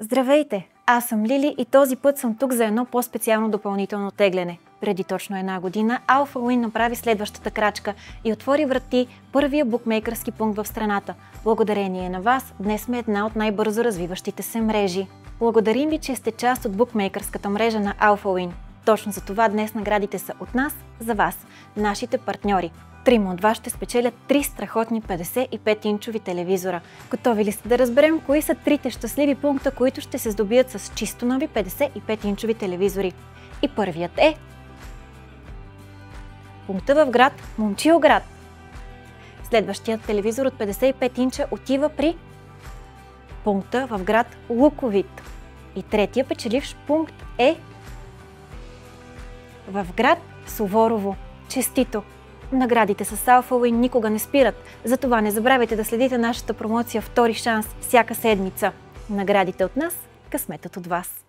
Здравейте! Аз съм Лили и този път съм тук за едно по-специално допълнително тегляне. Преди точно една година Alpha Win направи следващата крачка и отвори врати първия букмейкърски пункт в страната. Благодарение на вас, днес сме една от най-бързо развиващите се мрежи. Благодарим ви, че сте част от букмейкърската мрежа на Alpha Win. Точно за това днес наградите са от нас, за вас, нашите партньори. Трима от вас ще спечелят 3 страхотни 55-инчови телевизора. Готови ли сте да разберем кои са трите щастливи пункта, които ще се здобият с чисто нови 55-инчови телевизори? И първият е пункта в град Момчилград. Следващият телевизор от 55 инча отива при пункта в град Луковит. И третия печеливш пункт е в град Суворово. Честито! Наградите с Alpha Win никога не спират, затова не забравяйте да следите нашата промоция Втори шанс всяка седмица. Наградите от нас, късметът от вас!